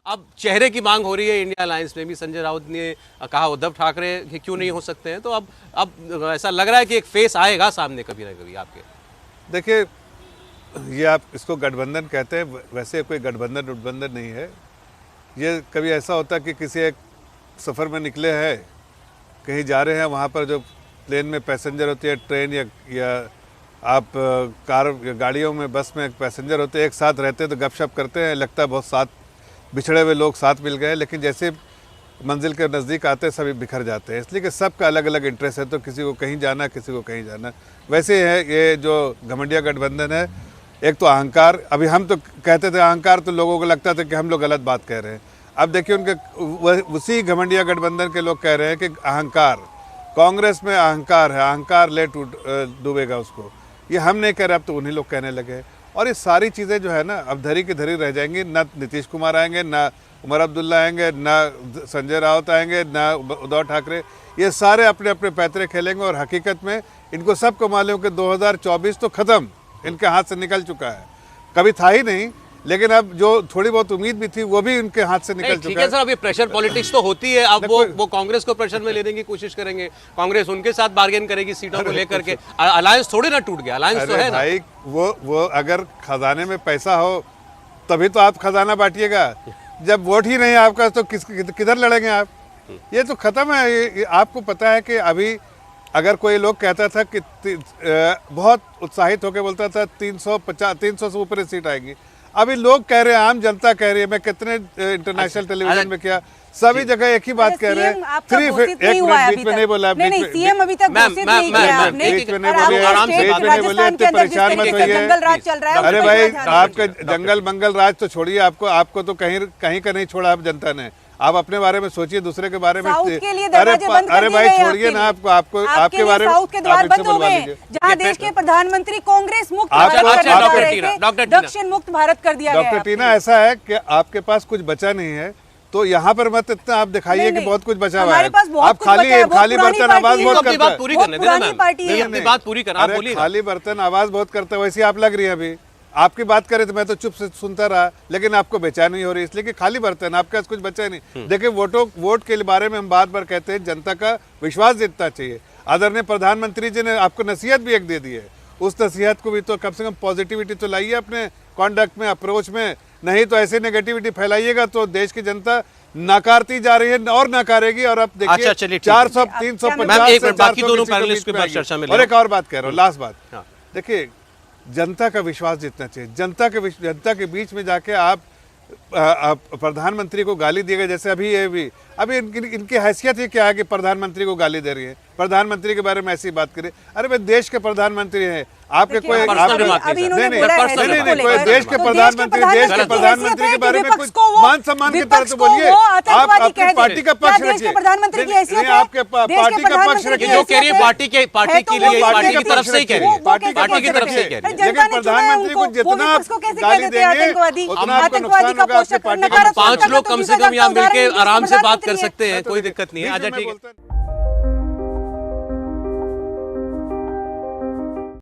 अब चेहरे की मांग हो रही है इंडिया अलायंस में भी। संजय राउत ने कहा उद्धव ठाकरे कि क्यों नहीं हो सकते हैं, तो अब ऐसा लग रहा है कि एक फेस आएगा सामने कभी ना कभी आपके। देखिए, ये आप इसको गठबंधन कहते हैं, वैसे कोई गठबंधन नहीं है। ये कभी ऐसा होता है कि किसी एक सफ़र में निकले हैं, कहीं जा रहे हैं, वहाँ पर जो प्लेन में पैसेंजर होती है, ट्रेन या आप कार गाड़ियों में, बस में पैसेंजर होते हैं, एक साथ रहते हैं तो गपशप करते हैं, लगता है बहुत साथ बिछड़े हुए लोग साथ मिल गए, लेकिन जैसे मंजिल के नज़दीक आते हैं सभी बिखर जाते हैं, इसलिए कि सबका अलग अलग इंटरेस्ट है। तो किसी को कहीं जाना, किसी को कहीं जाना। वैसे है ये जो घमंडिया गठबंधन है, एक तो अहंकार, अभी हम तो कहते थे अहंकार, तो लोगों को लगता था कि हम लोग गलत बात कह रहे हैं। अब देखिए उनके उसी घमंडिया गठबंधन के लोग कह रहे हैं कि अहंकार, कांग्रेस में अहंकार है, अहंकार ले डूबेगा उसको। ये हम नहीं कह रहे, अब तो उन्हीं लोग कहने लगे। और ये सारी चीज़ें जो है ना, अब धरी की धरी रह जाएंगी। ना नीतीश कुमार आएंगे, ना उमर अब्दुल्ला आएंगे, ना संजय राउत आएंगे, ना उद्धव ठाकरे। ये सारे अपने अपने पैतरे खेलेंगे और हकीकत में इनको सबको मालूम कि 2024 तो ख़त्म, इनके हाथ से निकल चुका है। कभी था ही नहीं, लेकिन अब जो थोड़ी बहुत उम्मीद भी थी वो भी उनके हाथ से निकल चुका है। ठीक है सर, अब ये प्रेशर पॉलिटिक्स तो होती है। अब वो कांग्रेस को प्रेशर में लेने की कोशिश करेंगे, कांग्रेस उनके साथ बार्गेन करेगी सीटों को लेकर के। अलायंस थोड़ी ना टूट गया, अलायंस तो है ना भाई। वो अगर खजाने में पैसा हो तभी तो आप खजाना बांटिएगा। जब वोट ही नहीं आपका तो किधर लड़ेंगे आप? ये तो खत्म है। आपको पता है कि अभी अगर कोई लोग कहता था कि बहुत उत्साहित होकर बोलता था 300 से ऊपर सीट आएगी, अभी लोग कह रहे हैं, आम जनता कह रही है। मैं कितने इंटरनेशनल टेलीविजन में किया, सभी जगह एक ही बात कह रहे हैं। बीच में नहीं बोला, सीएम अभी तक घोषित नहीं किया आपने। बीच में नहीं बोलिए, परेशान मत होइए। अरे भाई, आपका जंगल मंगल राज तो छोड़िए, आपको तो कहीं का नहीं छोड़ा अब जनता ने। आप अपने बारे में सोचिए, दूसरे के बारे में। अरे भाई छोड़िए ना, आपको आपके बारे में जहाँ देश के प्रधानमंत्री कांग्रेस मुक्त दक्षिण मुक्त भारत कर दिया गया। डॉक्टर टीना, ऐसा है कि आपके पास कुछ बचा नहीं है, तो यहाँ पर मत इतना आप दिखाइए कि बहुत कुछ बचा हुआ है। आप खाली बर्तन आवाज बहुत करते हैं। पूरी करने देना, बात पूरी करना। खाली बर्तन आवाज बहुत करते हैं, वैसे आप लग रही है। अभी आपकी बात करे तो मैं तो चुप से सुनता रहा, लेकिन आपको बेचैनी हो रही, इसलिए कि खाली बर्तन, आपके पास कुछ बचा नहीं। देखिए, वोट के बारे में हम बार बार कहते हैं, जनता का विश्वास जीतना चाहिए। आदरणीय प्रधानमंत्री जी ने आपको नसीहत भी एक दे दी है, उस नसीहत को भी तो कम से कम पॉजिटिविटी तो लाइए अपने कॉन्डक्ट में, अप्रोच में। नहीं तो ऐसे नेगेटिविटी फैलाइएगा तो देश की जनता नकारती जा रही है और नकारेगी। और अब देखिए 400 350 और एक और बात कह रहा हूँ, लास्ट बात। देखिए, जनता का विश्वास जीतना चाहिए। जनता के बीच में जाके आप प्रधानमंत्री को गाली दिएगा, जैसे अभी इनकी हैसियत ही क्या है कि प्रधानमंत्री को गाली दे रही है, प्रधानमंत्री के बारे में ऐसी बात करें। अरे भाई, देश के प्रधानमंत्री हैं आपके, कोई देश के प्रधानमंत्री के बारे में कुछ मान सम्मान की तरह तो बोलिए। आप अपनी पार्टी का पक्ष रखिए, आपके पार्टी का पक्ष रखिए। जो कह रही है पार्टी के लिए, पार्टी की तरफ से ही कह रही है, पार्टी की तरफ से कह रही है। लेकिन प्रधानमंत्री को जितना गाली देंगे उतना आपको नुकसान होगा आपकी पार्टी का। 5 लोग कम से कम यहाँ मिलकर आराम से बात कर सकते हैं, कोई दिक्कत नहीं है। अच्छा, ठीक है।